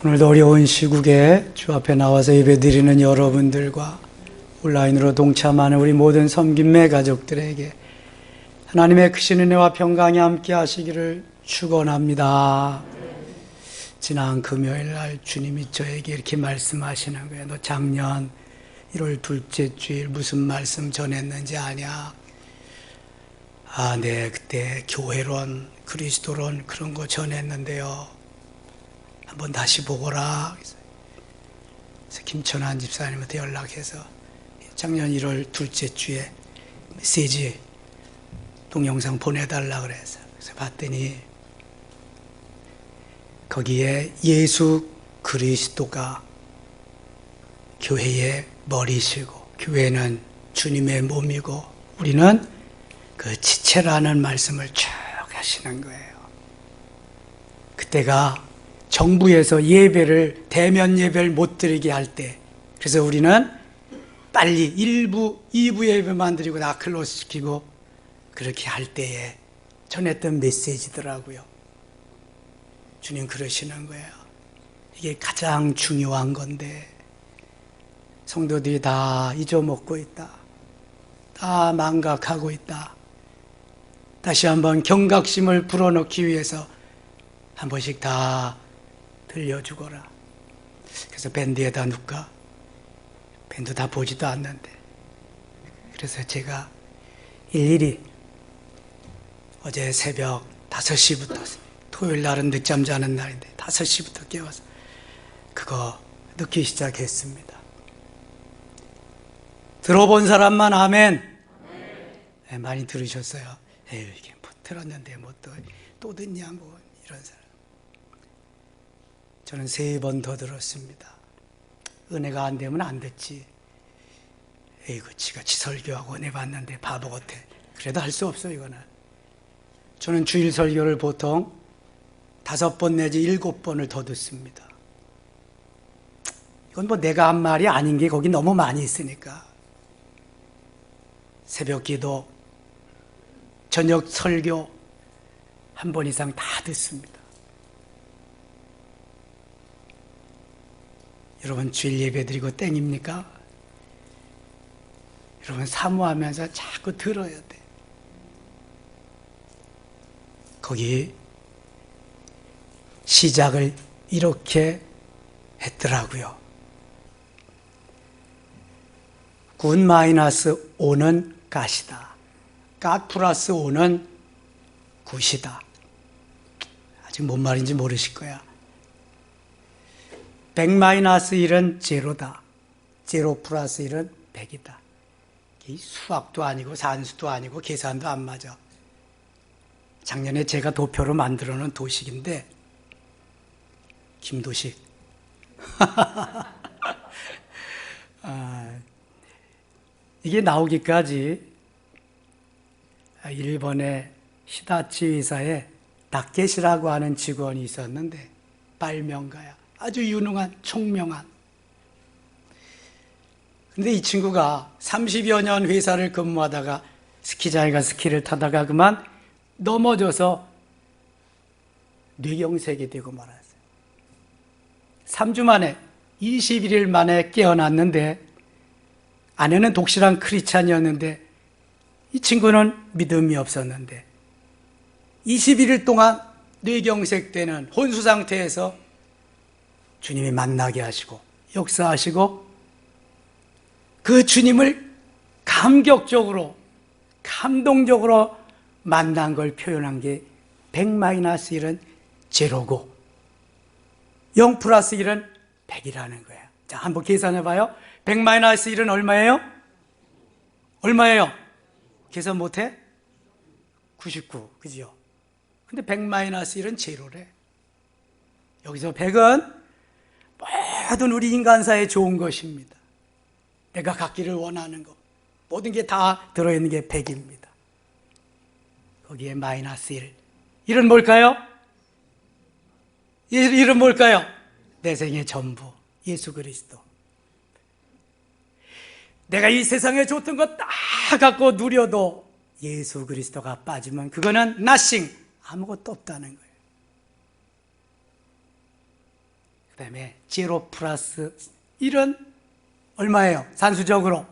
오늘도 어려운 시국에 주 앞에 나와서 예배드리는 여러분들과 온라인으로 동참하는 우리 모든 섬김매 가족들에게 하나님의 크신 은혜와 평강이 함께 하시기를 축원합니다. 지난 금요일 날 주님이 저에게 이렇게 말씀하시는 거예요. 너 작년 1월 둘째 주일 무슨 말씀 전했는지 아냐? 네, 그때 교회론, 그리스도론 그런 거 전했는데요. 한번 다시 보거라. 그래서 김천한 집사님한테 연락해서 작년 1월 둘째 주에 메시지 동영상 보내달라 그래서 봤더니 거기에 예수 그리스도가 교회의 머리시고 교회는 주님의 몸이고 우리는 그 지체라는 말씀을 쭉 하시는 거예요. 그때가 정부에서 예배를 대면 예배를 못 드리게 할 때, 그래서 우리는 빨리 1부, 2부 예배만 드리고 다 클로즈 시키고 그렇게 할 때에 전했던 메시지더라고요. 주님 그러시는 거예요. 이게 가장 중요한 건데 성도들이 다 잊어먹고 있다. 다 망각하고 있다. 다시 한번 경각심을 불어넣기 위해서 한 번씩 다 들려주거라. 그래서 밴드에다 넣을까? 밴드 다 보지도 않는데. 그래서 제가 일일이 어제 새벽 5시부터, 토요일 날은 늦잠 자는 날인데 5시부터 깨워서 그거 넣기 시작했습니다. 들어본 사람만 아멘. 네, 많이 들으셨어요. 에휴, 이게 뭐 들었는데 뭐 또 듣냐 뭐 이런 사람. 저는 3번 더 들었습니다. 은혜가 안 되면 안 듣지. 에이구, 지같이 설교하고 은혜 받는데 바보 같아. 그래도 할 수 없어, 이거는. 저는 주일 설교를 보통 5번 내지 7번을 더 듣습니다. 이건 뭐 내가 한 말이 아닌 게 거기 너무 많이 있으니까. 새벽 기도, 저녁 설교 1번 이상 다 듣습니다. 여러분 주일 예배 드리고 땡입니까? 여러분 사모하면서 자꾸 들어야 돼. 거기 시작을 이렇게 했더라고요. 굿 마이너스 5는 갓이다. 갓 플러스 5는 굿이다. 아직 뭔 말인지 모르실 거야. 100 마이너스 1은 제로다. 제로 플러스 1은 100이다. 수학도 아니고 산수도 아니고 계산도 안 맞아. 작년에 제가 도표로 만들어 놓은 도식인데 김도식. 이게 나오기까지 일본의 히다치 의사에 다케시라고 하는 직원이 있었는데 발명가야. 아주 유능한, 총명한. 근데 이 친구가 30여 년 회사를 근무하다가 스키장에 가서 스키를 타다가 그만 넘어져서 뇌경색이 되고 말았어요. 3주 만에, 21일 만에 깨어났는데 아내는 독실한 크리스찬이었는데 이 친구는 믿음이 없었는데 21일 동안 뇌경색 되는 혼수 상태에서 주님이 만나게 하시고 역사하시고 그 주님을 감격적으로 감동적으로 만난 걸 표현한 게 100 마이너스 1은 제로고 0 플러스 1은 100이라는 거예요. 자, 한번 계산해 봐요. 100 마이너스 1은 얼마예요? 얼마예요? 계산 못해? 99, 그죠? 근데 100 마이너스 1은 제로래. 여기서 100은 모든 우리 인간사에 좋은 것입니다. 내가 갖기를 원하는 것, 모든 게 다 들어있는 게 100입니다. 거기에 마이너스 1. 1은 뭘까요? 1은 뭘까요? 내 생의 전부, 예수 그리스도. 내가 이 세상에 줬던 것 다 갖고 누려도 예수 그리스도가 빠지면 그거는 nothing, 아무것도 없다는 거예요. 그다음에 제로 플러스 1은 얼마예요? 산수적으로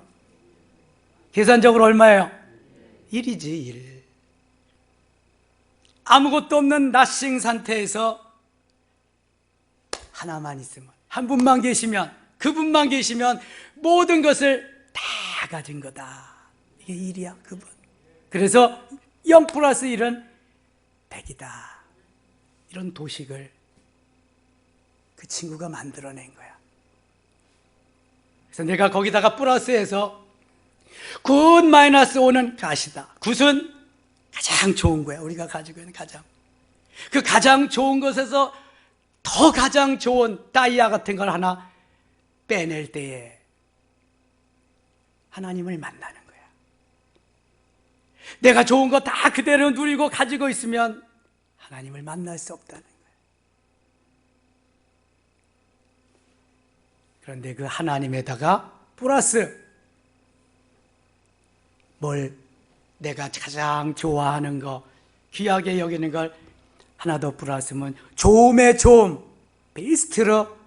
계산적으로 얼마예요? 1이지 1. 아무것도 없는 나싱 상태에서 하나만 있으면, 한 분만 계시면, 그분만 계시면 모든 것을 다 가진 거다. 이게 1이야, 그분. 그래서 0 플러스 1은 100이다. 이런 도식을 그 친구가 만들어낸 거야. 그래서 내가 거기다가 플러스해서 굿 마이너스 5는 가시다. 굿은 가장 좋은 거야. 우리가 가지고 있는 그 가장 좋은 것에서 더 가장 좋은 다이아 같은 걸 하나 빼낼 때에 하나님을 만나는 거야. 내가 좋은 거 다 그대로 누리고 가지고 있으면 하나님을 만날 수 없다는 거야. 그런데 그 하나님에다가 플러스 뭘, 내가 가장 좋아하는 거, 귀하게 여기는 걸 하나 더 플러스면 좋음의 좋음, 베스트로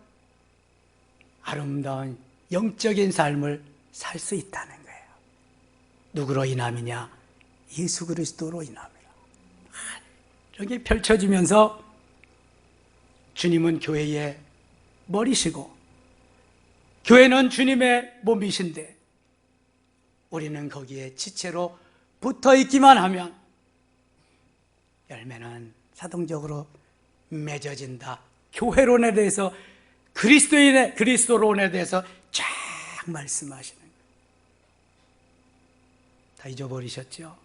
아름다운 영적인 삶을 살 수 있다는 거예요. 누구로 인함이냐? 예수 그리스도로 인함이라. 이렇게 펼쳐지면서 주님은 교회의 머리시고 교회는 주님의 몸이신데 우리는 거기에 지체로 붙어 있기만 하면 열매는 자동적으로 맺어진다. 교회론에 대해서, 그리스도론에 대해서 쫙 말씀하시는 거예요. 다 잊어버리셨죠?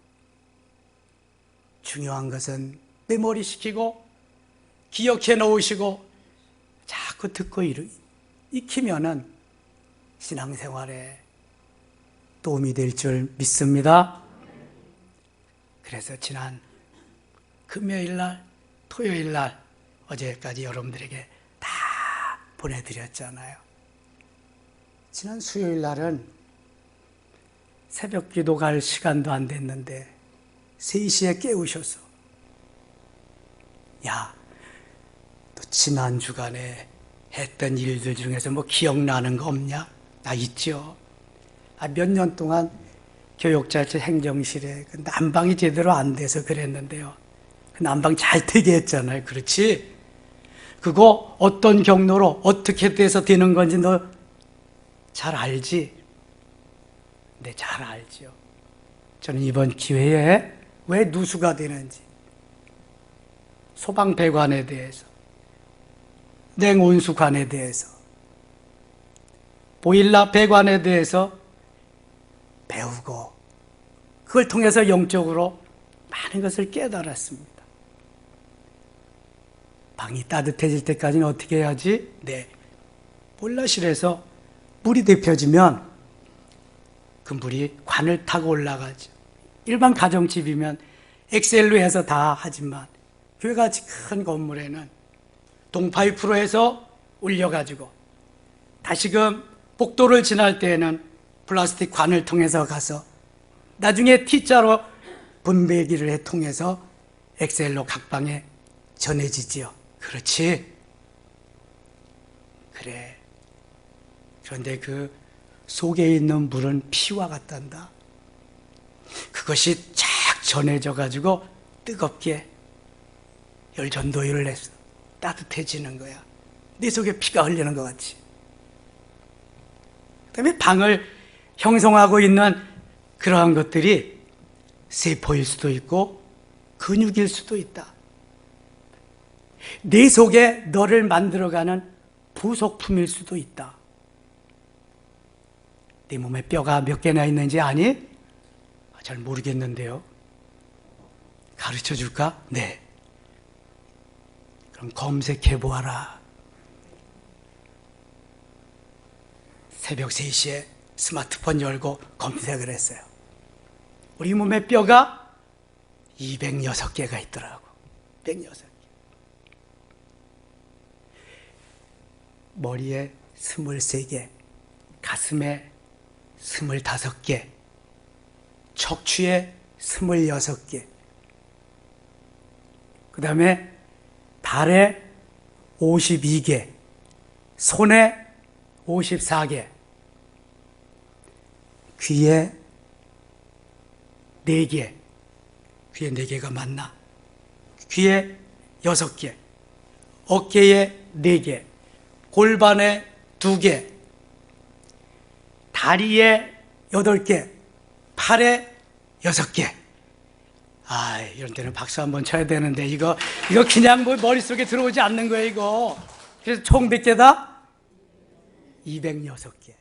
중요한 것은 메모리시키고 기억해 놓으시고 자꾸 듣고 익히면은 신앙생활에 도움이 될 줄 믿습니다. 그래서 지난 금요일날, 토요일날, 어제까지 여러분들에게 다 보내드렸잖아요. 지난 수요일날은 새벽 기도 갈 시간도 안 됐는데 3시에 깨우셔서 야, 또 지난 주간에 했던 일들 중에서 뭐 기억나는 거 없냐? 나 있죠. 몇 년 동안 교육자체 행정실에 그 난방이 제대로 안 돼서 그랬는데요. 그 난방 잘 되게 했잖아요. 그렇지? 그거 어떤 경로로 어떻게 돼서 되는 건지 너 잘 알지? 네, 잘 알죠. 저는 이번 기회에 왜 누수가 되는지, 소방배관에 대해서, 냉온수관에 대해서, 보일러 배관에 대해서 배우고 그걸 통해서 영적으로 많은 것을 깨달았습니다. 방이 따뜻해질 때까지는 어떻게 해야지? 네, 보일러실에서 물이 데펴지면 그 물이 관을 타고 올라가죠. 일반 가정집이면 엑셀로 해서 다 하지만 교회같이 큰 건물에는 동파이프로 해서 올려가지고 다시금 복도를 지날 때에는 플라스틱 관을 통해서 가서 나중에 T자로 분배기를 통해서 엑셀로 각 방에 전해지지요. 그렇지? 그래. 그런데 그 속에 있는 물은 피와 같단다. 그것이 쫙 전해져 가지고 뜨겁게 열전도율을 내서 따뜻해지는 거야. 네 속에 피가 흘리는 것 같이. 그 다음에 방을 형성하고 있는 그러한 것들이 세포일 수도 있고 근육일 수도 있다. 네 속에 너를 만들어가는 부속품일 수도 있다. 네 몸에 뼈가 몇 개나 있는지 아니? 잘 모르겠는데요. 가르쳐 줄까? 네. 그럼 검색해 보아라. 새벽 3시에 스마트폰 열고 검색을 했어요. 우리 몸에 뼈가 206개가 있더라고. 206개. 머리에 23개, 가슴에 25개, 척추에 26개, 그 다음에 발에 52개, 손에 54개, 귀에 4개, 귀에 4개가 맞나? 귀에 6개, 어깨에 4개, 골반에 2개, 다리에 8개, 팔에 6개. 아, 이런 데는 박수 한번 쳐야 되는데, 이거 그냥 뭐 머릿속에 들어오지 않는 거예요, 이거. 그래서 총 몇 개다? 206개.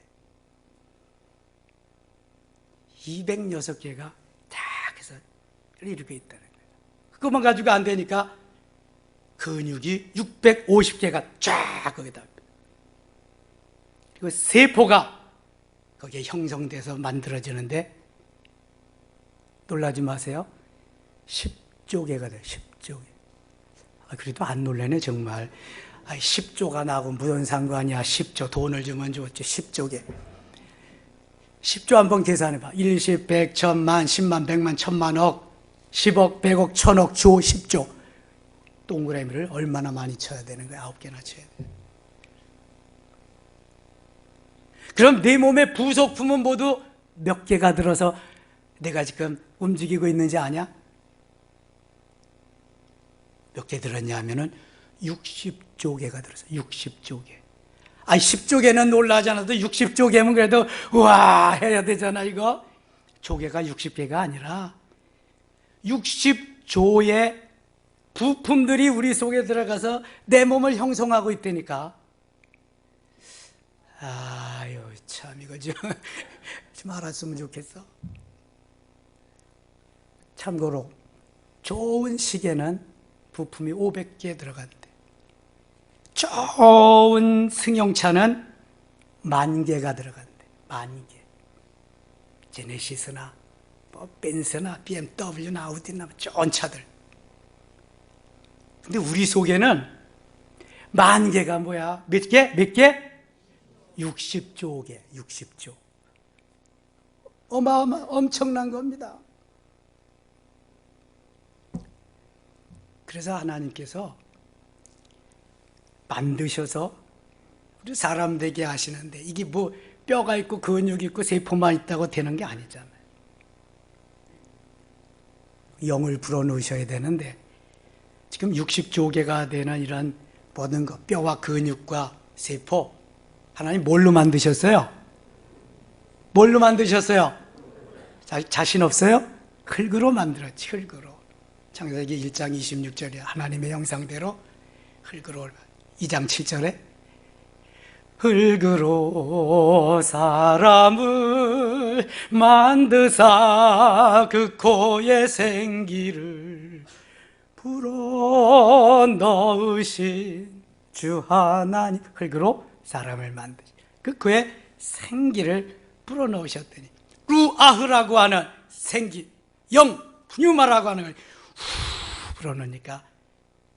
206개가 딱 해서 이렇게 있다는 거예요. 그것만 가지고 안 되니까 근육이 650개가 쫙 거기다. 그리고 세포가 거기에 형성돼서 만들어지는데, 놀라지 마세요. 10조 개가 돼요. 10조 개. 그래도 안 놀라네 정말. 10조가 나고 무슨 상관이야. 10조 돈을 주면 좋지. 10조 개. 10조 한번 계산해봐. 1, 10, 100, 1000만, 10만, 100만, 1000만, 억, 10억, 100억, 1000억, 조, 10조. 동그라미를 얼마나 많이 쳐야 되는 거야? 9개나 쳐야 돼. 그럼 내 몸의 부속품은 모두 몇 개가 들어서 내가 지금 움직이고 있는지 아냐? 몇 개 들었냐 하면은 60조 개가 들었어. 60조 개. 10조 개는 놀라지 않아도 60조 개면 그래도 우와 해야 되잖아. 이거 조개가 60개가 아니라 60조의 부품들이 우리 속에 들어가서 내 몸을 형성하고 있다니까. 아유 참 이거 좀 알았으면 좋겠어. 참고로 좋은 시계는 부품이 500개 들어간대. 좋은 승용차는 10,000개가 들어간대. 10,000개. 제네시스나 벤츠나 BMW나 아우디나 좋은 차들. 근데 우리 속에는 10,000개가 뭐야? 몇 개? 몇 개? 60조 개. 60조. 엄청난 겁니다. 그래서 하나님께서 만드셔서 우리 사람 되게 하시는데, 이게 뭐 뼈가 있고 근육이 있고 세포만 있다고 되는 게 아니잖아요. 영을 불어넣으셔야 되는데, 지금 60조 개가 되는 이런 모든 것, 뼈와 근육과 세포, 하나님 뭘로 만드셨어요? 뭘로 만드셨어요? 자신 없어요? 흙으로 만들었지. 흙으로. 창세기 1장 26절에 하나님의 형상대로 흙으로, 2장 7절에 흙으로 사람을 만드사 그 코에 생기를 불어넣으신 주 하나님. 흙으로 사람을 만드신 그 코에 생기를 불어넣으셨더니 루아흐라고 하는 생기, 영, 푸뉴마라고 하는 걸 후 불어넣으니까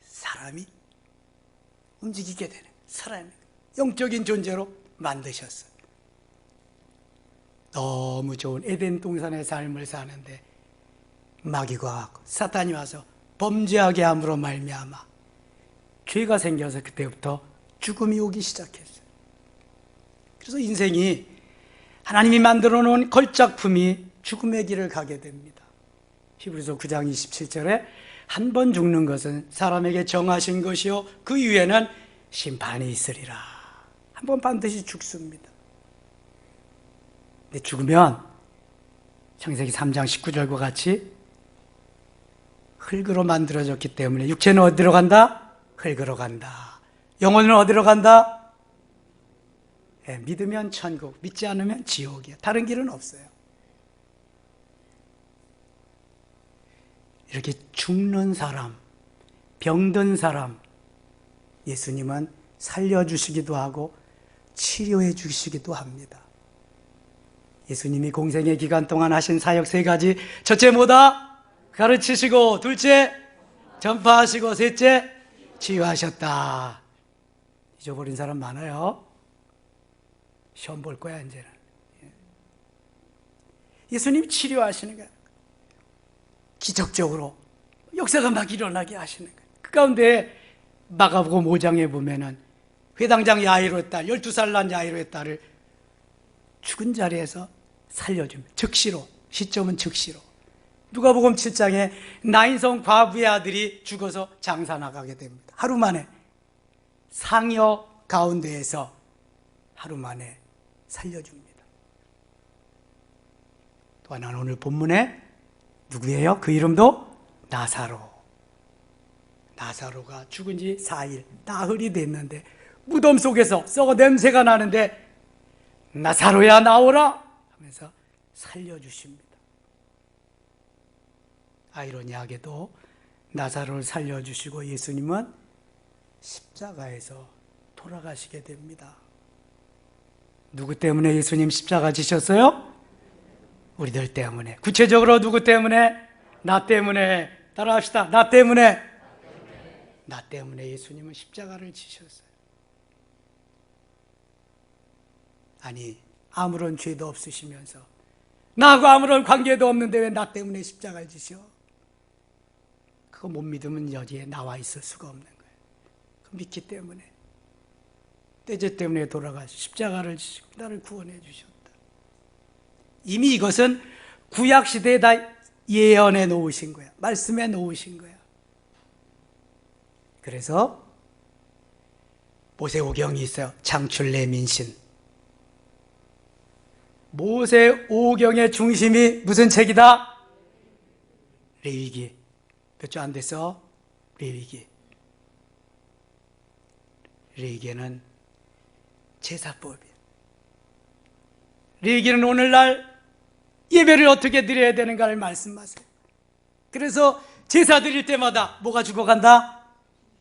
사람이 움직이게 되는, 사람이 영적인 존재로 만드셨어요. 너무 좋은 에덴 동산의 삶을 사는데 마귀가 사탄이 와서 범죄하게 함으로 말미암아 죄가 생겨서 그때부터 죽음이 오기 시작했어요. 그래서 인생이 하나님이 만들어 놓은 걸작품이 죽음의 길을 가게 됩니다. 히브리서 9장 27절에 한 번 죽는 것은 사람에게 정하신 것이요 그 이후에는 심판이 있으리라. 한 번 반드시 죽습니다. 근데 죽으면 창세기 3장 19절과 같이 흙으로 만들어졌기 때문에 육체는 어디로 간다? 흙으로 간다. 영혼은 어디로 간다? 믿으면 천국, 믿지 않으면 지옥이야. 다른 길은 없어요. 이렇게 죽는 사람, 병든 사람, 예수님은 살려주시기도 하고 치료해 주시기도 합니다. 예수님이 공생의 기간 동안 하신 사역 3가지. 첫째 뭐다? 가르치시고, 둘째 전파하시고, 셋째 치유하셨다. 잊어버린 사람 많아요. 시험 볼 거야 이제는. 예수님 치료하시는 거야. 기적적으로 역사가 막 일어나게 하시는 거예요. 그 가운데 마가복음 5장에 보면은 회당장 야이로의 딸, 12살 난 야이로의 딸을 죽은 자리에서 살려줍니다. 즉시로, 시점은 즉시로. 누가복음 7장에 나인성 과부의 아들이 죽어서 장사 나가게 됩니다. 하루 만에 상여 가운데에서 하루 만에 살려줍니다. 또 하나는 오늘 본문에 누구예요? 그 이름도 나사로. 나사로가 죽은 지 4일, 나흘이 됐는데 무덤 속에서 썩어 냄새가 나는데 나사로야 나오라 하면서 살려주십니다. 아이러니하게도 나사로를 살려주시고 예수님은 십자가에서 돌아가시게 됩니다. 누구 때문에 예수님 십자가 지셨어요? 우리들 때문에. 구체적으로 누구 때문에? 나 때문에. 따라합시다. 나 때문에. 나 때문에 예수님은 십자가를 지셨어요. 아니, 아무런 죄도 없으시면서 나하고 아무런 관계도 없는데 왜 나 때문에 십자가를 지셔? 그거 못 믿으면 여기에 나와 있을 수가 없는 거예요. 믿기 때문에, 떼죄 때문에 돌아가시 십자가를 지시고 나를 구원해 주셨다. 이미 이것은 구약시대에 다 예언해 놓으신 거야. 말씀해 놓으신 거야. 그래서 모세오경이 있어요. 창출내민신. 모세오경의 중심이 무슨 책이다? 레위기. 몇 주 안 됐어? 레위기. 레위기는 제사법이에요. 레위기는 오늘날 예배를 어떻게 드려야 되는가를 말씀하세요. 그래서 제사 드릴 때마다 뭐가 죽어간다?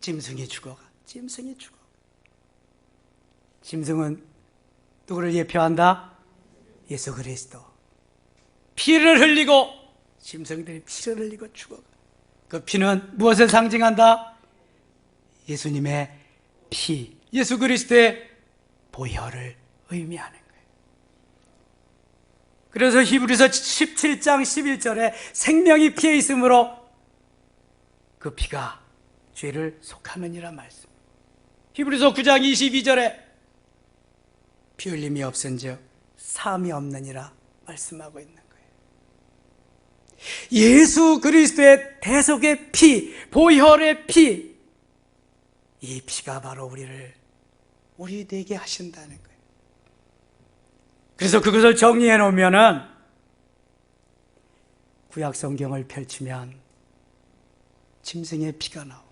짐승이 죽어가. 짐승이 죽어. 짐승은 누구를 예표한다? 예수 그리스도. 피를 흘리고 짐승들이 피를 흘리고 죽어가. 그 피는 무엇을 상징한다? 예수님의 피, 예수 그리스도의 보혈을 의미하는 거예요. 그래서 히브리서 17장 11절에 생명이 피에 있으므로 그 피가 죄를 속하느니라 말씀. 히브리서 9장 22절에 피 흘림이 없은즉 사함이 없느니라 말씀하고 있는 거예요. 예수 그리스도의 대속의 피, 보혈의 피, 이 피가 바로 우리 되게 하신다는 거예요. 그래서 그것을 정리해 놓으면은 구약 성경을 펼치면 짐승의 피가 나오고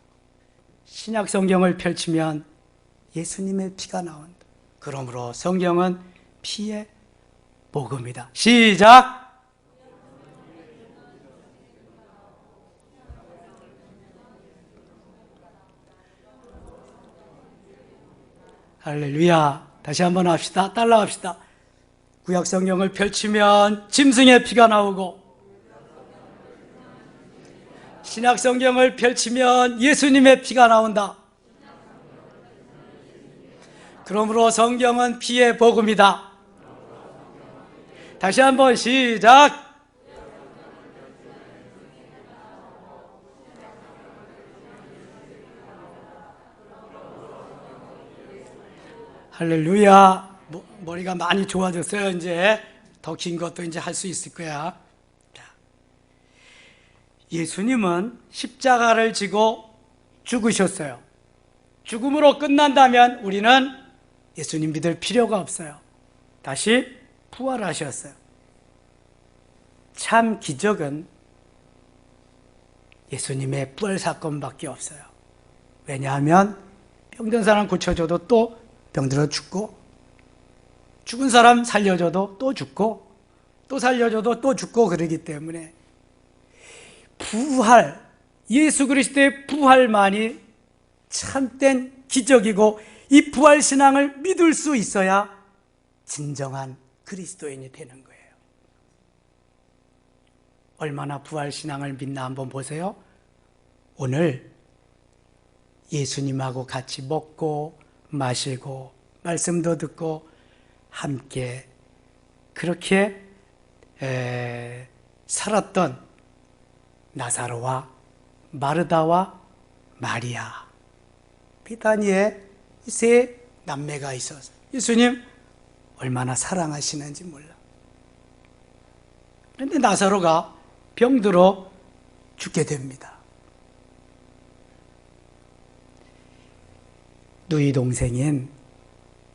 신약 성경을 펼치면 예수님의 피가 나온다. 그러므로 성경은 피의 복음이다. 시작! 할렐루야. 다시 한번 합시다. 따라합시다. 구약 성경을 펼치면 짐승의 피가 나오고 신약 성경을 펼치면 예수님의 피가 나온다. 그러므로 성경은 피의 복음이다. 다시 한번 시작. 할렐루야. 머리가 많이 좋아졌어요. 이제 더 긴 것도 이제 할 수 있을 거야. 예수님은 십자가를 지고 죽으셨어요. 죽음으로 끝난다면 우리는 예수님 믿을 필요가 없어요. 다시 부활하셨어요. 참 기적은 예수님의 부활 사건밖에 없어요. 왜냐하면 병든 사람 고쳐줘도 또 병들어 죽고, 죽은 사람 살려줘도 또 죽고, 또 살려줘도 또 죽고 그러기 때문에 부활, 예수 그리스도의 부활만이 참된 기적이고 이 부활 신앙을 믿을 수 있어야 진정한 그리스도인이 되는 거예요. 얼마나 부활 신앙을 믿나 한번 보세요. 오늘 예수님하고 같이 먹고 마시고 말씀도 듣고 함께 그렇게 살았던 나사로와 마르다와 마리아, 비타니의 세 남매가 있어서 예수님 얼마나 사랑하시는지 몰라. 그런데 나사로가 병들어 죽게 됩니다. 누이 동생인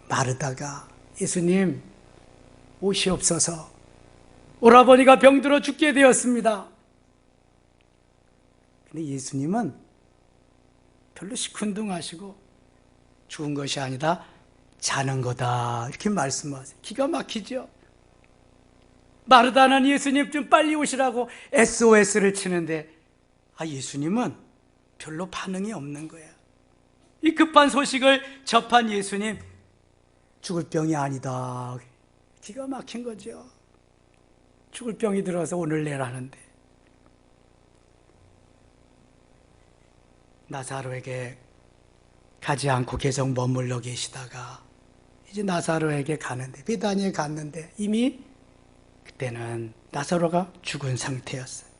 마르다가 예수님 오시옵소서, 오라버니가 병들어 죽게 되었습니다. 근데 예수님은 별로 시큰둥하시고 죽은 것이 아니다, 자는 거다, 이렇게 말씀하세요. 기가 막히죠. 마르다는 예수님 좀 빨리 오시라고 SOS를 치는데 예수님은 별로 반응이 없는 거야. 이 급한 소식을 접한 예수님, 죽을 병이 아니다. 기가 막힌 거죠. 죽을 병이 들어서 오늘 내일 하는데. 나사로에게 가지 않고 계속 머물러 계시다가 이제 나사로에게 가는데, 베다니에 갔는데 이미 그때는 나사로가 죽은 상태였어요.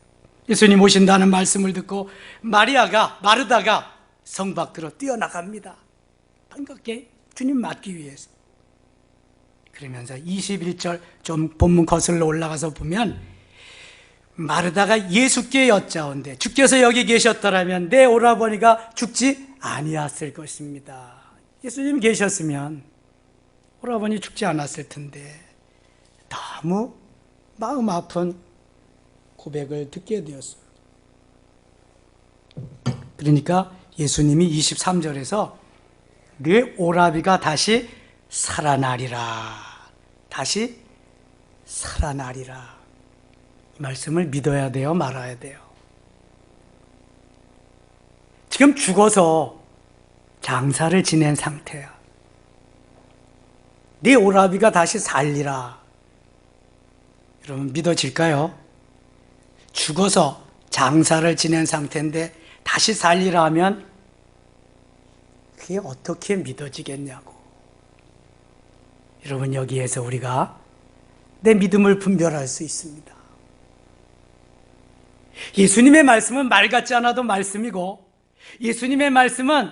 예수님 오신다는 말씀을 듣고 마르다가 성 밖으로 뛰어나갑니다. 반갑게 주님 맞기 위해서. 그러면서 21절 좀 본문 거슬러 올라가서 보면, 마르다가 예수께 여짜온대, 주께서 여기 계셨더라면 내 오라버니가 죽지 아니었을 것입니다. 예수님 계셨으면 오라버니 죽지 않았을 텐데. 너무 마음 아픈 고백을 듣게 되었어요. 그러니까 예수님이 23절에서 내 오라비가 다시 살아나리라, 다시 살아나리라, 이 말씀을 믿어야 돼요, 말아야 돼요? 지금 죽어서 장사를 지낸 상태야. 네 오라비가 다시 살리라. 여러분 믿어질까요? 죽어서 장사를 지낸 상태인데 다시 살리라 하면 그게 어떻게 믿어지겠냐고. 여러분, 여기에서 우리가 내 믿음을 분별할 수 있습니다. 예수님의 말씀은 말 같지 않아도 말씀이고, 예수님의 말씀은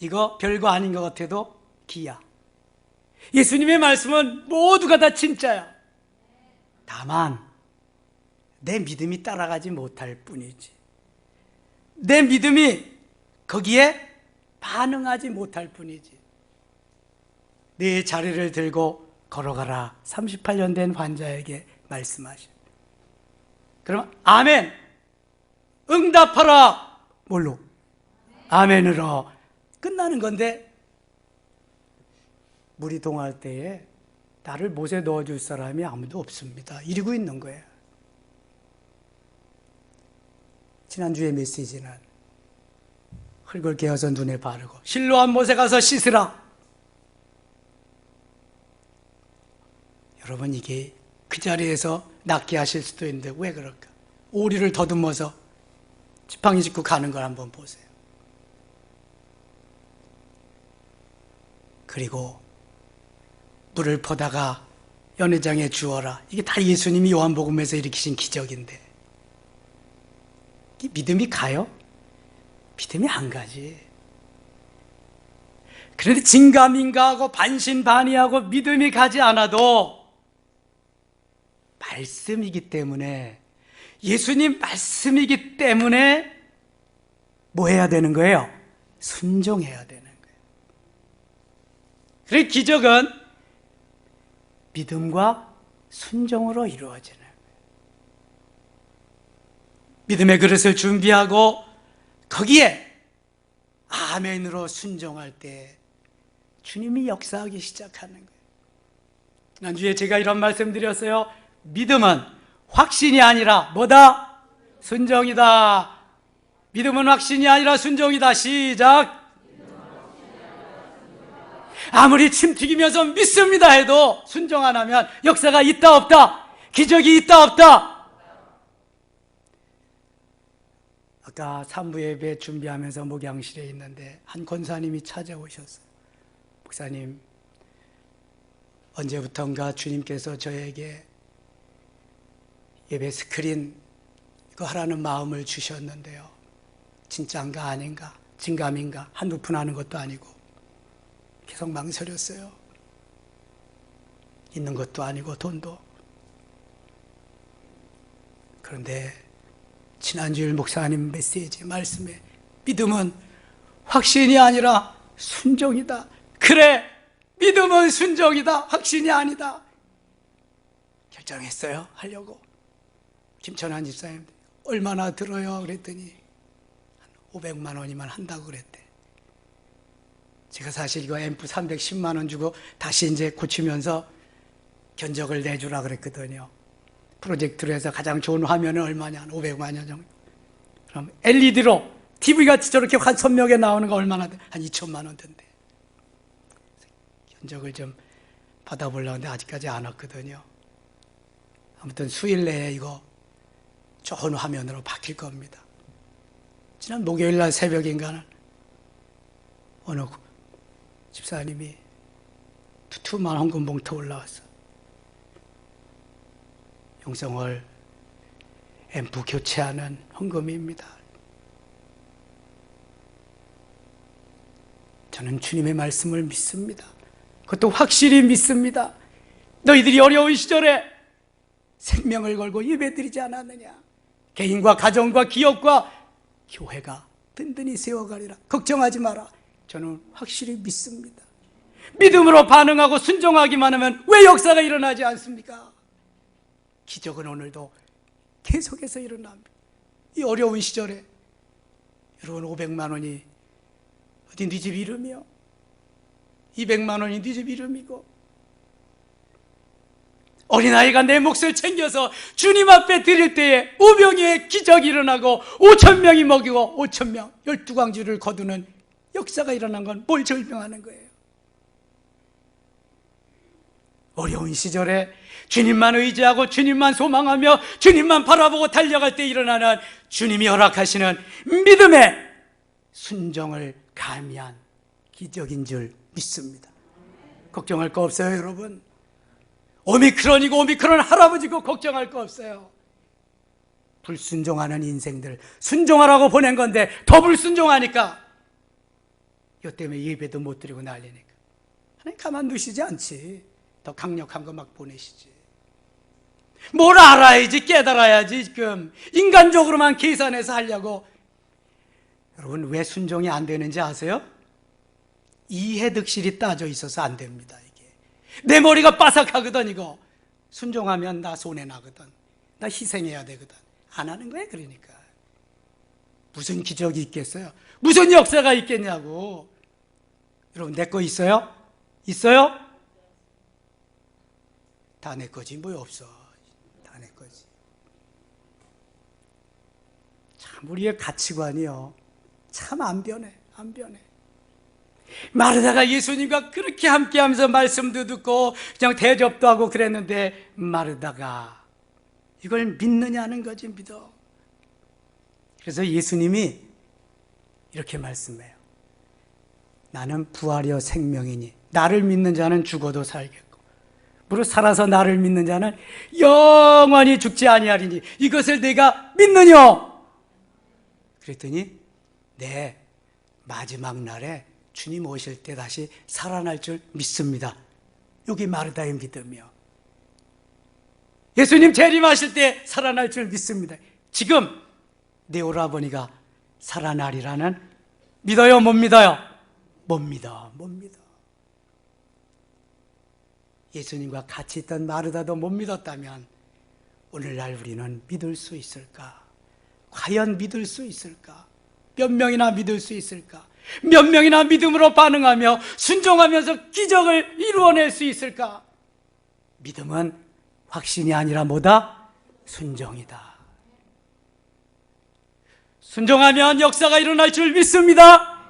이거 별거 아닌 것 같아도 기야. 예수님의 말씀은 모두가 다 진짜야. 다만 내 믿음이 따라가지 못할 뿐이지, 내 믿음이 거기에 반응하지 못할 뿐이지. 네 자리를 들고 걸어가라, 38년 된 환자에게 말씀하셔. 그럼 아멘, 응답하라, 뭘로? 아멘으로 끝나는 건데, 물이 동할 때에 나를 못에 넣어줄 사람이 아무도 없습니다, 이러고 있는 거예요. 지난주의 메시지는 흙을 깨어서 눈에 바르고 실로암 못에 가서 씻으라. 여러분, 이게 그 자리에서 낫게 하실 수도 있는데 왜 그럴까? 오리를 더듬어서 지팡이 짚고 가는 걸 한번 보세요. 그리고 물을 퍼다가 연회장에 주어라. 이게 다 예수님이 요한복음에서 일으키신 기적인데, 믿음이 가요? 믿음이 안 가지. 그런데 진가민가하고 반신반의하고 믿음이 가지 않아도 말씀이기 때문에, 예수님 말씀이기 때문에 뭐 해야 되는 거예요? 순종해야 되는 거예요. 그래서 기적은 믿음과 순종으로 이루어지는 거예요. 믿음의 그릇을 준비하고 거기에 아멘으로 순종할 때 주님이 역사하기 시작하는 거예요. 지난주에 제가 이런 말씀 드렸어요. 믿음은 확신이 아니라 뭐다? 순종이다. 믿음은 확신이 아니라 순종이다. 시작. 아무리 침 튀기면서 믿습니다 해도 순종 안 하면 역사가 있다 없다? 기적이 있다 없다? 아까 3부 예배 준비하면서 목양실에 있는데 한 권사님이 찾아오셨어요. 목사님, 언제부턴가 주님께서 저에게 예배 스크린 이거 하라는 마음을 주셨는데요, 진짜인가 아닌가, 진감인가, 한두 푼 하는 것도 아니고 계속 망설였어요. 있는 것도 아니고 돈도. 그런데 지난주일 목사님 메시지 말씀에 믿음은 확신이 아니라 순종이다. 그래, 믿음은 순종이다. 확신이 아니다. 결정했어요. 하려고. 김천환 집사님 얼마나 들어요? 그랬더니 한 500만 원이면 한다고 그랬대. 제가 사실 이거 앰프 310만 원 주고 다시 이제 고치면서 견적을 내주라 그랬거든요. 프로젝트로 해서 가장 좋은 화면은 얼마냐? 한 500만 원 정도. 그럼 LED로 TV같이 저렇게 선명하게 나오는 거 얼마나 돼? 한 2천만 원 든대. 견적을 좀 받아보려고 하는데 아직까지 안 왔거든요. 아무튼 수일 내에 이거 좋은 화면으로 바뀔 겁니다. 지난 목요일 날 새벽인가는 어느 집사님이 두툼한 헌금 봉투 올라왔어. 영성을 앰프 교체하는 헌금입니다. 저는 주님의 말씀을 믿습니다. 그것도 확실히 믿습니다. 너희들이 어려운 시절에 생명을 걸고 예배드리지 않았느냐? 개인과 가정과 기업과 교회가 든든히 세워가리라. 걱정하지 마라. 저는 확실히 믿습니다. 믿음으로 반응하고 순종하기만 하면 왜 역사가 일어나지 않습니까? 기적은 오늘도 계속해서 일어납니다. 이 어려운 시절에 여러분 500만 원이 어디 네 집 이름이요? 200만 원이 네 집 이름이고 어린아이가 내 몫을 챙겨서 주님 앞에 드릴 때에 우병이의 기적이 일어나고 5,000명이 먹이고 5,000명 12광주를 거두는 역사가 일어난 건 뭘 설명하는 거예요? 어려운 시절에 주님만 의지하고 주님만 소망하며 주님만 바라보고 달려갈 때 일어나는 주님이 허락하시는 믿음의 순종을 가미한 기적인 줄 믿습니다. 걱정할 거 없어요, 여러분. 오미크론이고 오미크론 할아버지고 걱정할 거 없어요. 불순종하는 인생들 순종하라고 보낸 건데 더 불순종하니까 이 때문에 예배도 못 드리고 난리니까 하나님 가만두시지 않지. 더 강력한 거 막 보내시지. 뭘 알아야지, 깨달아야지. 지금 인간적으로만 계산해서 하려고. 여러분 왜 순종이 안 되는지 아세요? 이해득실이 따져 있어서 안 됩니다. 이게 내 머리가 빠삭하거든. 이거 순종하면 나 손해나거든. 나 희생해야 되거든. 안 하는 거예요. 그러니까 무슨 기적이 있겠어요? 무슨 역사가 있겠냐고. 여러분 내 거 있어요? 있어요? 다 내 거지 뭐 없어. 다 내 거지. 참 우리의 가치관이요 참 안 변해. 안 변해. 마르다가 예수님과 그렇게 함께하면서 말씀도 듣고 그냥 대접도 하고 그랬는데 마르다가 이걸 믿느냐는 거지. 믿어. 그래서 예수님이 이렇게 말씀해요. 나는 부활이요 생명이니 나를 믿는 자는 죽어도 살겠고 무릇 살아서 나를 믿는 자는 영원히 죽지 아니하리니 이것을 내가 믿느뇨? 그랬더니 네, 마지막 날에 주님 오실 때 다시 살아날 줄 믿습니다. 여기 마르다의 믿음이요. 예수님 재림하실 때 살아날 줄 믿습니다. 지금 내 오라버니가 살아나리라는 믿어요? 못 믿어요? 못 믿어. 못 믿어. 예수님과 같이 있던 마르다도 못 믿었다면 오늘날 우리는 믿을 수 있을까? 과연 믿을 수 있을까? 몇 명이나 믿을 수 있을까? 몇 명이나 믿음으로 반응하며 순종하면서 기적을 이루어낼 수 있을까? 믿음은 확신이 아니라 뭐다? 순종이다. 순종하면 역사가 일어날 줄 믿습니다.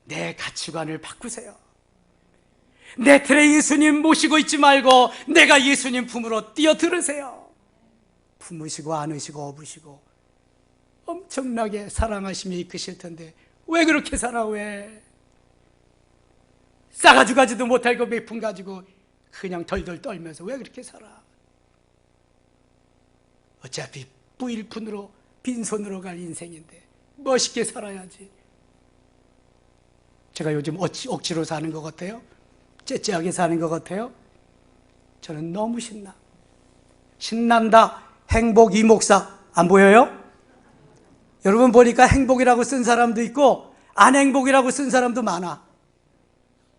내 가치관을 바꾸세요. 내 틀에 예수님 모시고 있지 말고 내가 예수님 품으로 뛰어들으세요. 품으시고 안으시고 업으시고 엄청나게 사랑하시며 이끄실 텐데 왜 그렇게 살아? 왜? 싸가지고 가지도 못하고 몇푼 가지고 그냥 덜덜 떨면서 왜 그렇게 살아? 어차피 뿌일푼으로 빈손으로 갈 인생인데 멋있게 살아야지. 제가 요즘 억지로 사는 것 같아요? 째째하게 사는 것 같아요? 저는 너무 신난다. 행복 이 목사 안 보여요? 여러분 보니까 행복이라고 쓴 사람도 있고 안 행복이라고 쓴 사람도 많아.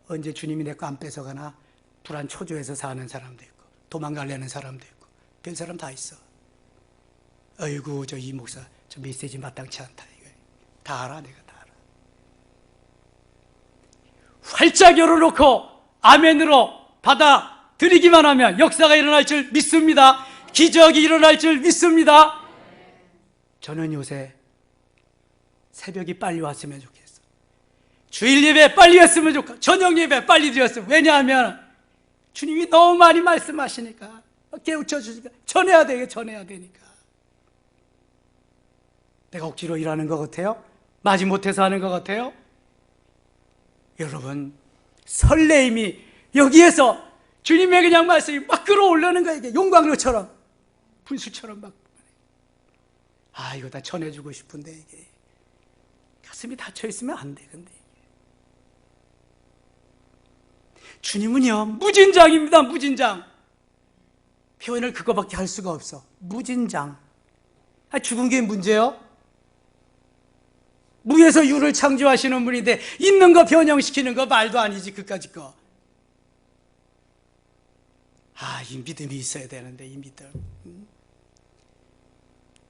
언제 주님이 내 거 안 뺏어가나 불안 초조해서 사는 사람도 있고 도망가려는 사람도 있고 별 사람 다 있어. 어이구 저 이 목사 저 메시지 마땅치 않다. 이거 다 알아. 내가 다 알아. 활짝 열어놓고 아멘으로 받아들이기만 하면 역사가 일어날 줄 믿습니다. 기적이 일어날 줄 믿습니다. 저는 요새 새벽이 빨리 왔으면 좋겠어. 주일 예배 빨리 했으면 좋겠어. 저녁 예배 빨리 드렸으면. 왜냐하면 주님이 너무 많이 말씀하시니까 깨우쳐 주시니까 전해야 되니까. 내가 억지로 일하는 것 같아요? 마지못해서 하는 것 같아요? 여러분 설레임이 여기에서 주님의 그냥 말씀이 막 끌어올르는 거예요. 이게 용광로처럼 분수처럼 막. 이거 다 전해주고 싶은데 이게 가슴이 닫혀있으면 안 돼. 근데 주님은요 무진장입니다. 무진장. 표현을 그거밖에 할 수가 없어. 무진장. 죽은 게 문제요? 무에서 유를 창조하시는 분인데 있는 거 변형시키는 거 말도 아니지. 그까짓 거. 이 믿음이 있어야 되는데 이 믿음.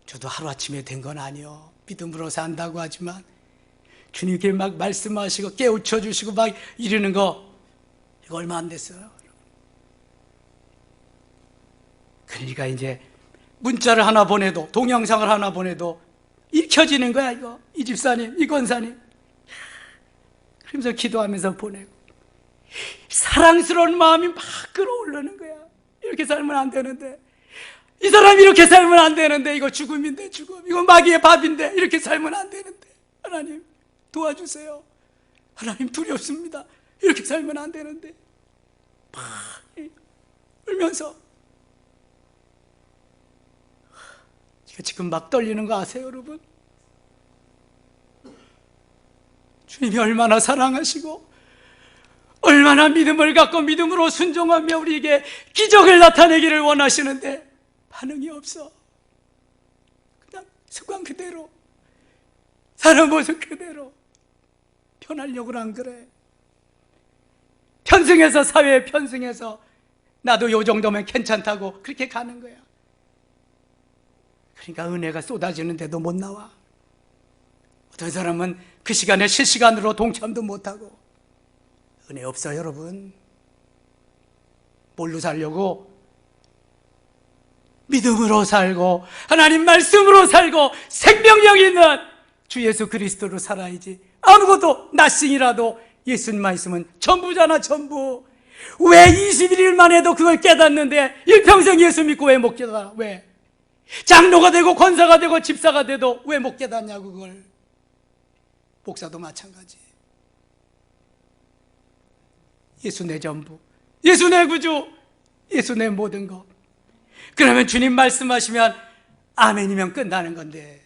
저도 하루아침에 된 건 아니요. 믿음으로 산다고 하지만 주님께 막 말씀하시고 깨우쳐 주시고 막 이러는 거 이거 얼마 안 됐어요. 그러니까 이제 문자를 하나 보내도 동영상을 하나 보내도 읽혀지는 거야. 이거 이 집사님 이 권사님 그러면서 기도하면서 보내고 사랑스러운 마음이 막 끌어오르는 거야. 이렇게 살면 안 되는데 이 사람이 이렇게 살면 안 되는데 이거 죽음인데 죽음 이거 마귀의 밥인데 이렇게 살면 안 되는데 하나님 도와주세요. 하나님 두렵습니다. 이렇게 살면 안 되는데 막 울면서 지금 막 떨리는 거 아세요 여러분? 주님이 얼마나 사랑하시고 얼마나 믿음을 갖고 믿음으로 순종하며 우리에게 기적을 나타내기를 원하시는데 반응이 없어. 그냥 습관 그대로 사는 모습 그대로 편하려고는 안 그래. 편승해서 사회에 편승해서 나도 요 정도면 괜찮다고 그렇게 가는 거야. 그러니까 은혜가 쏟아지는데도 못 나와. 어떤 사람은 그 시간에 실시간으로 동참도 못하고. 은혜 없어 여러분. 뭘로 살려고? 믿음으로 살고 하나님 말씀으로 살고 생명력 있는 주 예수 그리스도로 살아야지. 아무것도 나싱이라도 예수님만 있으면 전부잖아. 전부. 왜 21일만 해도 그걸 깨닫는데 일평생 예수 믿고 왜 못 깨달아? 왜? 장로가 되고 권사가 되고 집사가 돼도 왜 못 깨닫냐고. 그걸. 목사도 마찬가지. 예수 내 전부, 예수 내 구주, 예수 내 모든 것. 그러면 주님 말씀하시면 아멘이면 끝나는 건데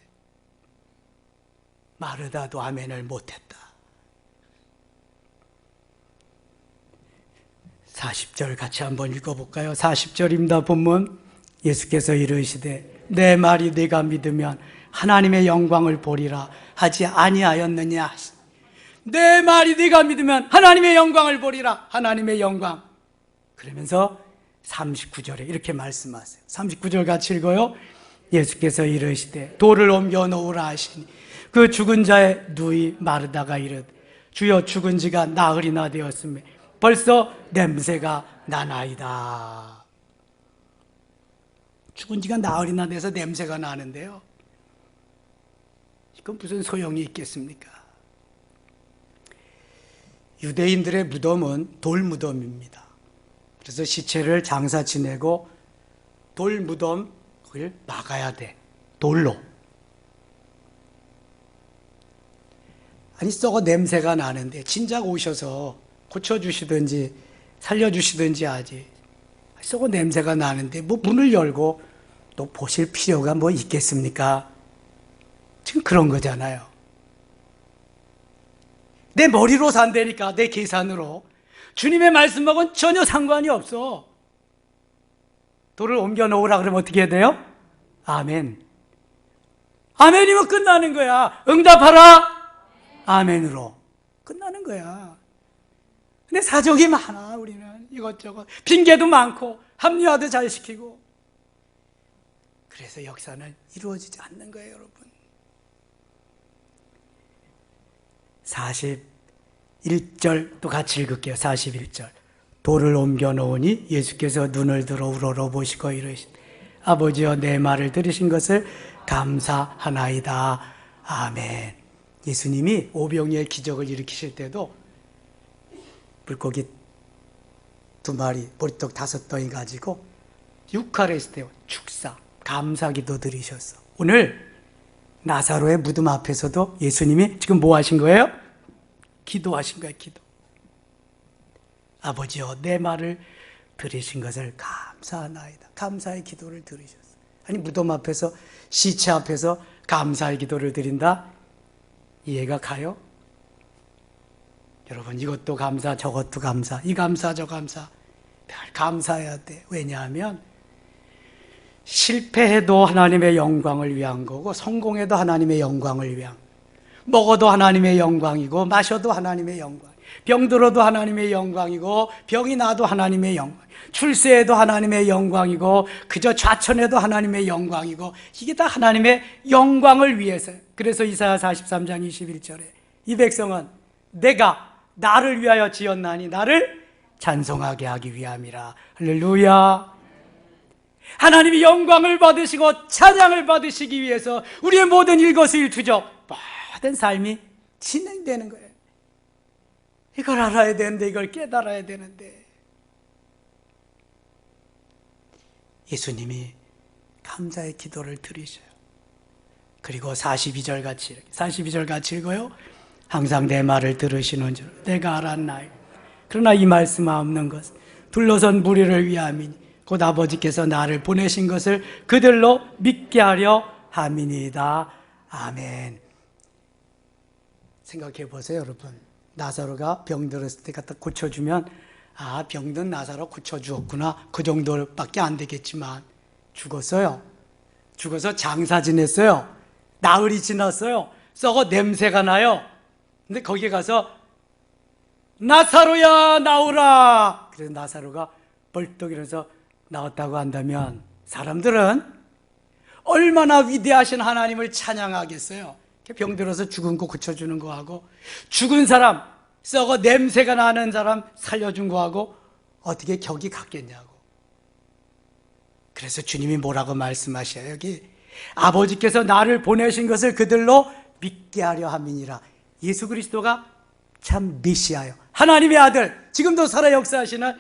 마르다도 아멘을 못했다. 40절 같이 한번 읽어볼까요? 40절입니다. 본문. 예수께서 이르시되 내 말이 네가 믿으면 하나님의 영광을 보리라 하지 아니하였느냐. 내 말이 네가 믿으면 하나님의 영광을 보리라. 하나님의 영광. 그러면서 39절에 이렇게 말씀하세요. 39절 같이 읽어요. 예수께서 이르시되 돌을 옮겨 놓으라 하시니 그 죽은 자의 누이 마르다가 이르되 주여 죽은 지가 나흘이나 되었으며 벌써 냄새가 나나이다. 죽은 지가 나흘이나 돼서 냄새가 나는데요, 이건 무슨 소용이 있겠습니까? 유대인들의 무덤은 돌무덤입니다. 그래서 시체를 장사 지내고 돌무덤 그걸 막아야 돼. 돌로. 아니 썩어 냄새가 나는데 진작 오셔서 고쳐주시든지 살려주시든지 하지. 썩어 냄새가 나는데 뭐 문을 열고 또 보실 필요가 뭐 있겠습니까? 지금 그런 거잖아요. 내 머리로 산다니까, 내 계산으로. 주님의 말씀하고는 전혀 상관이 없어. 돌을 옮겨 놓으라 그러면 어떻게 해야 돼요? 아멘. 아멘이면 끝나는 거야. 응답하라. 아멘으로 끝나는 거야. 근데 사정이 많아. 우리는 이것저것 핑계도 많고 합리화도 잘 시키고, 그래서 역사는 이루어지지 않는 거예요, 여러분. 41절 또 같이 읽을게요. 41절. 돌을 옮겨 놓으니 예수께서 눈을 들어 우러러보시고 이르시되 아버지여 내 말을 들으신 것을 감사하나이다. 아멘. 예수님이 오병이의 기적을 일으키실 때도 물고기 2마리, 보리떡 5덩이 가지고 육칼에 있을 때 축사, 감사기도 드리셨어. 오늘 나사로의 무덤 앞에서도 예수님이 지금 뭐 하신 거예요? 기도하신 거예요, 기도. 아버지여 내 말을 들으신 것을 감사하나이다. 감사의 기도를 들으셨어. 아니, 무덤 앞에서, 시체 앞에서 감사의 기도를 드린다? 이해가 가요? 여러분, 이것도 감사, 저것도 감사, 이 감사, 저 감사, 늘 감사해야 돼. 왜냐하면 실패해도 하나님의 영광을 위한 거고, 성공해도 하나님의 영광을 위한, 먹어도 하나님의 영광이고, 마셔도 하나님의 영광, 병들어도 하나님의 영광이고, 병이 나도 하나님의 영광, 출세해도 하나님의 영광이고, 그저 좌천해도 하나님의 영광이고, 이게 다 하나님의 영광을 위해서요. 그래서 이사야 43장 21절에 이 백성은 내가 나를 위하여 지었나니 나를 찬송하게 하기 위함이라. 할렐루야. 하나님이 영광을 받으시고 찬양을 받으시기 위해서 우리의 모든 일거수일투족, 모든 삶이 진행되는 거예요. 이걸 알아야 되는데, 이걸 깨달아야 되는데, 예수님이 감사의 기도를 드리셔요. 그리고 42절 같이 읽어요. 항상 내 말을 들으시는 줄 내가 알았나이다. 그러나 이 말씀 없는 것은 둘러선 무리를 위함이니 곧 아버지께서 나를 보내신 것을 그들로 믿게 하려 함이니이다. 아멘. 생각해 보세요, 여러분. 나사로가 병들었을 때 갖다 고쳐주면, 아, 병든 나사로 고쳐주었구나, 그 정도밖에 안 되겠지만 죽었어요. 죽어서 장사 지냈어요. 나흘이 지났어요. 썩어 냄새가 나요. 근데 거기에 가서 나사로야 나오라. 그래서 나사로가 벌떡 일어나서 나왔다고 한다면 사람들은 얼마나 위대하신 하나님을 찬양하겠어요. 병들어서 죽은 거 고쳐주는 거하고, 죽은 사람, 썩어 냄새가 나는 사람 살려준 거하고 어떻게 격이 같겠냐고. 그래서 주님이 뭐라고 말씀하셔요? 여기 아버지께서 나를 보내신 것을 그들로 믿게 하려 함이니라. 예수 그리스도가 참 메시아요, 하나님의 아들, 지금도 살아 역사하시는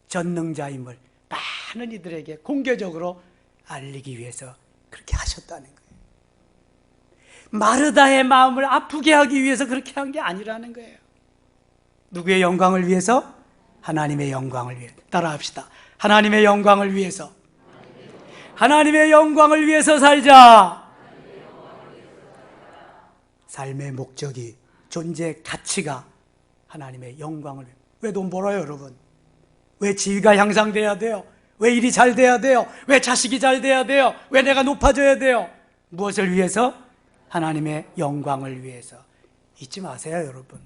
전능자임을 많은 이들에게 공개적으로 알리기 위해서 그렇게 하셨다는 거예요. 마르다의 마음을 아프게 하기 위해서 그렇게 한 게 아니라는 거예요. 누구의 영광을 위해서? 하나님의 영광을 위해. 따라합시다. 하나님의 영광을 위해서. 하나님의 영광을 위해서 살자. 삶의 목적이, 존재 가치가 하나님의 영광을 위해. 왜 돈 벌어요, 여러분? 왜 지위가 향상돼야 돼요? 왜 일이 잘 돼야 돼요? 왜 자식이 잘 돼야 돼요? 왜 내가 높아져야 돼요? 무엇을 위해서? 하나님의 영광을 위해서. 잊지 마세요, 여러분.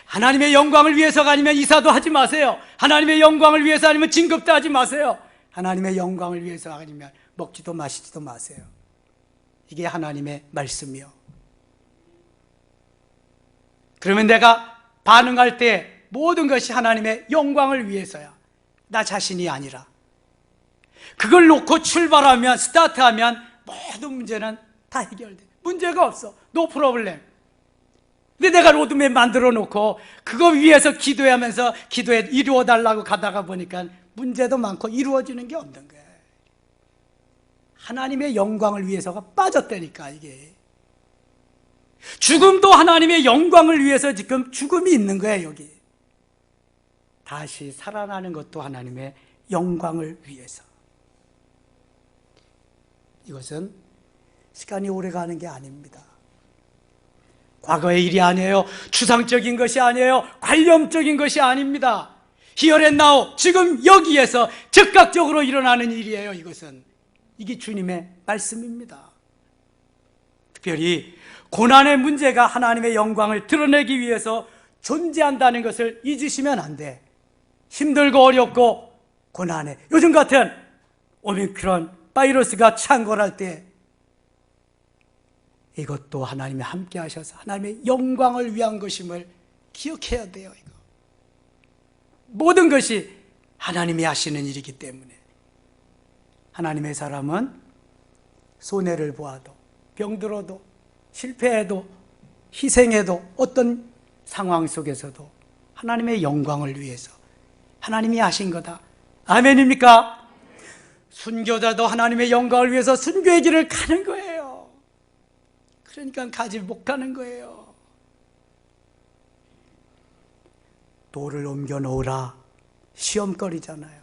하나님의 영광을 위해서가 아니면 이사도 하지 마세요. 하나님의 영광을 위해서 아니면 진급도 하지 마세요. 하나님의 영광을 위해서 아니면 먹지도 마시지도 마세요. 이게 하나님의 말씀이요. 그러면 내가 반응할 때 모든 것이 하나님의 영광을 위해서야. 나 자신이 아니라. 그걸 놓고 출발하면, 스타트하면 모든 문제는 다 해결돼. 문제가 없어. 노 프로블렘. 근데 내가 로드맵 만들어 놓고 그거 위해서 기도하면서 기도에 이루어 달라고 가다가 보니까 문제도 많고 이루어지는 게 없는 거야. 하나님의 영광을 위해서가 빠졌다니까, 이게. 죽음도 하나님의 영광을 위해서 지금 죽음이 있는 거야, 여기. 다시 살아나는 것도 하나님의 영광을 위해서. 이것은 시간이 오래 가는 게 아닙니다. 과거의 일이 아니에요. 추상적인 것이 아니에요. 관념적인 것이 아닙니다. Here and now, 지금 여기에서 즉각적으로 일어나는 일이에요. 이게 주님의 말씀입니다. 특별히 고난의 문제가 하나님의 영광을 드러내기 위해서 존재한다는 것을 잊으시면 안 돼. 힘들고 어렵고 고난에, 요즘 같은 오미크론 바이러스가 창궐할 때 이것도 하나님이 함께 하셔서 하나님의 영광을 위한 것임을 기억해야 돼요. 모든 것이 하나님이 하시는 일이기 때문에. 하나님의 사람은 손해를 보아도, 병들어도, 실패해도, 희생해도, 어떤 상황 속에서도 하나님의 영광을 위해서 하나님이 하신 거다. 아멘입니까? 순교자도 하나님의 영광을 위해서 순교의 길을 가는 거예요. 그러니까 가지 못 가는 거예요. 돌을 옮겨 놓으라, 시험거리잖아요.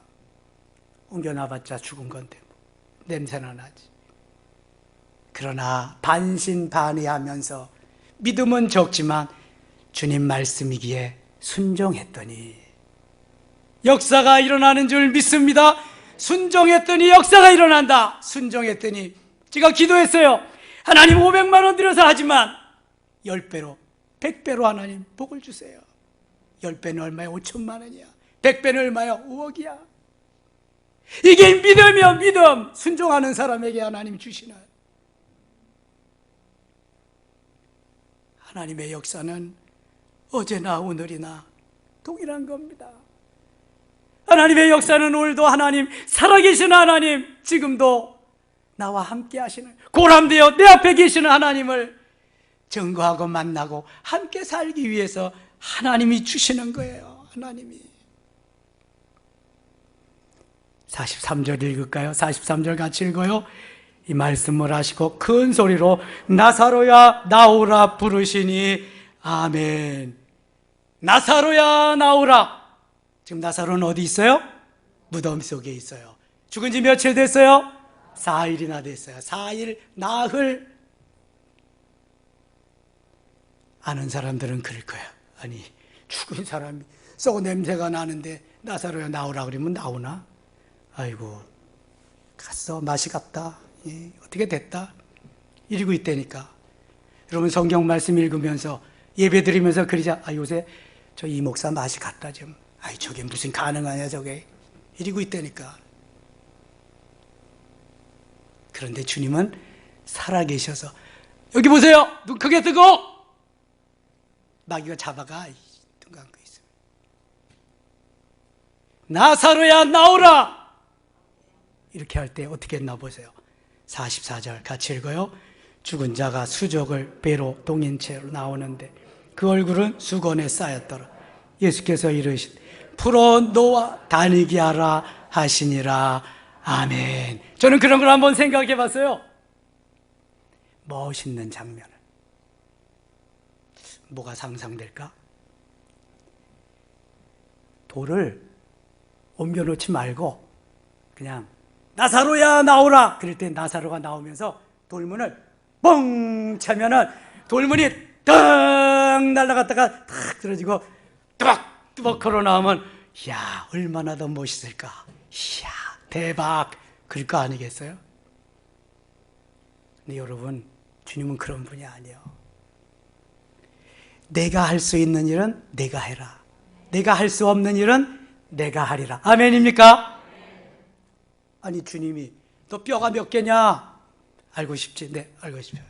옮겨 놔봤자 죽은 건데 뭐. 냄새나 나지. 그러나 반신반의하면서 믿음은 적지만 주님 말씀이기에 순종했더니 역사가 일어나는 줄 믿습니다. 순종했더니 역사가 일어난다. 순종했더니 제가 기도했어요. 하나님 500만 원 들여서 하지만 10배로 100배로 하나님 복을 주세요. 10배는 얼마야? 5천만 원이야. 100배는 얼마야? 5억이야. 이게 믿음이요, 믿음. 순종하는 사람에게 하나님 주시는 하나님의 역사는 어제나 오늘이나 동일한 겁니다. 하나님의 역사는 오늘도 하나님, 살아계시는 하나님, 지금도 나와 함께 하시는, 고람되어 내 앞에 계시는 하나님을 증거하고 만나고 함께 살기 위해서 하나님이 주시는 거예요. 하나님이. 43절 읽을까요? 43절 같이 읽어요. 이 말씀을 하시고 큰 소리로 나사로야 나오라 부르시니 아멘. 나사로야 나오라. 지금 나사로는 어디 있어요? 무덤 속에 있어요. 죽은 지 며칠 됐어요? 4일이나 됐어요. 4일 나흘. 아는 사람들은 그럴 거야. 아니, 죽은 사람이 썩은 냄새가 나는데 나사로야 나오라 그러면 나오나? 아이고, 갔어. 맛이 갔다. 예, 어떻게 됐다? 이러고 있다니까. 여러분 성경 말씀 읽으면서 예배 드리면서 그러자, 아, 요새 저 이 목사 맛이 갔다 좀. 아이, 저게 무슨 가능하냐 저게. 이러고 있다니까. 그런데 주님은 살아계셔서, 여기 보세요. 눈 크게 뜨고 마귀가 잡아가. 눈 감고 있어. 나사로야 나오라. 이렇게 할 때 어떻게 했나 보세요. 44절 같이 읽어요. 죽은 자가 수족을 배로 동인 채로 나오는데 그 얼굴은 수건에 쌓였더라. 예수께서 이르시되 풀어 놓아 다니게 하라 하시니라. 아멘. 저는 그런 걸 한번 생각해 봤어요. 멋있는 장면을. 뭐가 상상될까? 돌을 옮겨놓지 말고 그냥 나사로야 나오라. 그럴 때 나사로가 나오면서 돌문을 뻥 차면은 돌문이 덩 날아갔다가 탁 들어지고 뚜벅뚜벅 걸어 나오면, 이야, 얼마나 더 멋있을까. 이야, 대박. 그럴 거 아니겠어요? 근데 여러분, 주님은 그런 분이 아니에요. 내가 할 수 있는 일은 내가 해라. 내가 할 수 없는 일은 내가 하리라. 아멘입니까? 아니, 주님이 너 뼈가 몇 개냐? 알고 싶지? 네, 알고 싶어요.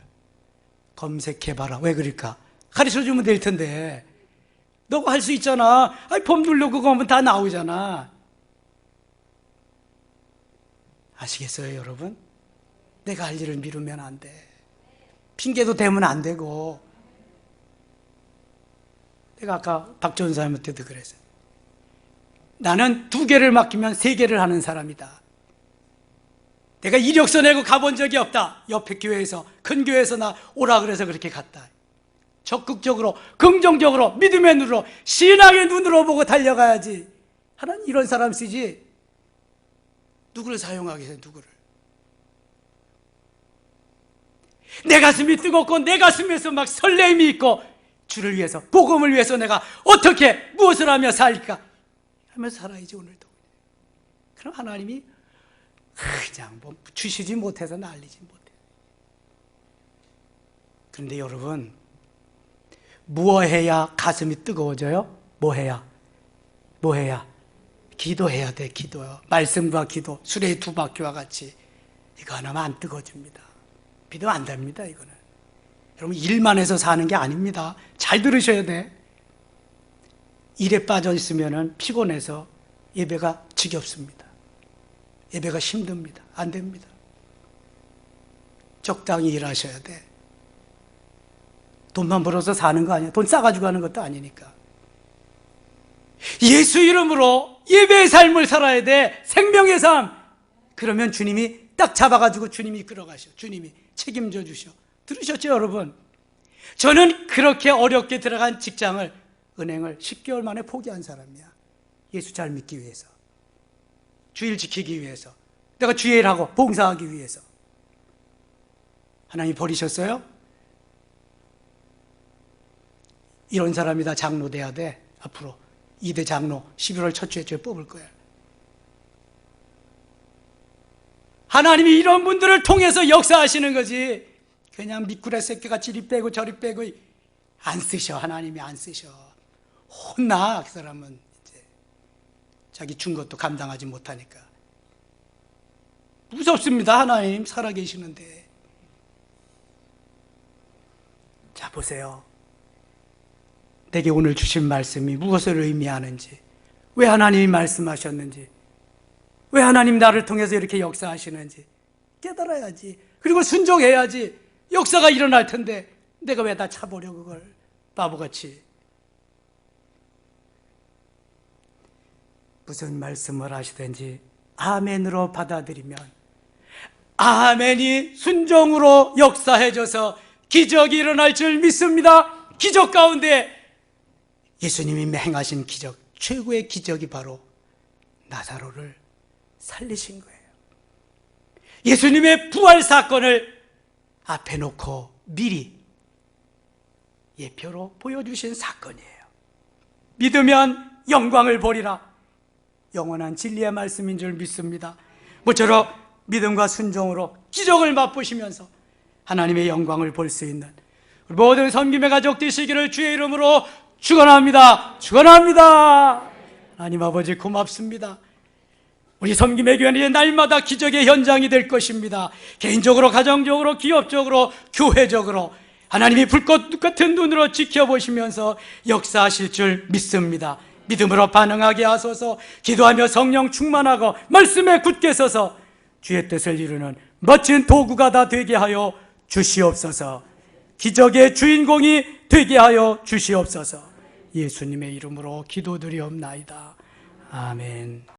검색해봐라. 왜 그럴까? 가르쳐주면 될 텐데. 너가 할 수 있잖아. 아니, 폼 눌러 그거 하면 다 나오잖아. 아시겠어요, 여러분? 내가 할 일을 미루면 안 돼. 핑계도 대면 안 되고. 내가 아까 박지원 사람한테도 그랬어요. 나는 2개를 맡기면 3개를 하는 사람이다. 내가 이력서 내고 가본 적이 없다. 옆에 교회에서, 큰 교회에서 나 오라 그래서 그렇게 갔다. 적극적으로, 긍정적으로, 믿음의 눈으로, 신앙의 눈으로 보고 달려가야지. 하나님 이런 사람 쓰지. 누구를 사용하겠어요, 누구를. 내 가슴이 뜨겁고 내 가슴에서 막 설렘이 있고 주를 위해서, 복음을 위해서 내가 어떻게 무엇을 하며 살까 하며 살아야지 오늘도. 그럼 하나님이 그냥 뭐 주시지 못해서 날리지 못해. 그런데 여러분, 무엇해야 가슴이 뜨거워져요? 뭐해야? 기도해야 돼. 기도요. 말씀과 기도, 수레의 두 바퀴와 같이. 이거 하나만 안 뜨거워집니다. 믿으면 안 됩니다. 이거는 여러분, 일만 해서 사는 게 아닙니다. 잘 들으셔야 돼. 일에 빠져 있으면 피곤해서 예배가 지겹습니다. 예배가 힘듭니다. 안 됩니다. 적당히 일하셔야 돼. 돈만 벌어서 사는 거 아니야. 돈 싸가지고 하는 것도 아니니까. 예수 이름으로 예배의 삶을 살아야 돼. 생명의 삶. 그러면 주님이 딱 잡아가지고 주님이 이끌어가셔. 주님이 책임져 주셔. 들으셨죠, 여러분? 저는 그렇게 어렵게 들어간 직장을, 은행을 10개월 만에 포기한 사람이야. 예수 잘 믿기 위해서, 주일 지키기 위해서, 내가 주일하고 봉사하기 위해서. 하나님 버리셨어요? 이런 사람이 다 장로 돼야 돼. 앞으로 2대 장로 11월 첫 주에 뽑을 거야. 하나님이 이런 분들을 통해서 역사하시는 거지. 그냥 미꾸라 새끼가 이리 빼고 저리 빼고 안 쓰셔. 하나님이 안 쓰셔. 혼나. 그 사람은 이제 자기 준 것도 감당하지 못하니까. 무섭습니다. 하나님 살아계시는데. 자, 보세요. 내게 오늘 주신 말씀이 무엇을 의미하는지, 왜 하나님이 말씀하셨는지, 왜 하나님 나를 통해서 이렇게 역사하시는지 깨달아야지. 그리고 순종해야지. 역사가 일어날 텐데 내가 왜 다 차버려, 그걸 바보같이. 무슨 말씀을 하시든지 아멘으로 받아들이면 아멘이 순종으로 역사해줘서 기적이 일어날 줄 믿습니다. 기적 가운데 예수님이 행하신 기적, 최고의 기적이 바로 나사로를 살리신 거예요. 예수님의 부활 사건을 앞에 놓고 미리 예표로 보여주신 사건이에요. 믿으면 영광을 보리라. 영원한 진리의 말씀인 줄 믿습니다. 모쪼록 믿음과 순종으로 기적을 맛보시면서 하나님의 영광을 볼 수 있는 모든 섬김의 가족 되시기를 주의 이름으로 축원합니다. 축원합니다. 하나님 아버지 고맙습니다. 우리 섬김의 교회는 날마다 기적의 현장이 될 것입니다. 개인적으로, 가정적으로, 기업적으로, 교회적으로 하나님이 불꽃 같은 눈으로 지켜보시면서 역사하실 줄 믿습니다. 믿음으로 반응하게 하소서. 기도하며 성령 충만하고 말씀에 굳게 서서 주의 뜻을 이루는 멋진 도구가 다 되게 하여 주시옵소서. 기적의 주인공이 되게 하여 주시옵소서. 예수님의 이름으로 기도드리옵나이다. 아멘.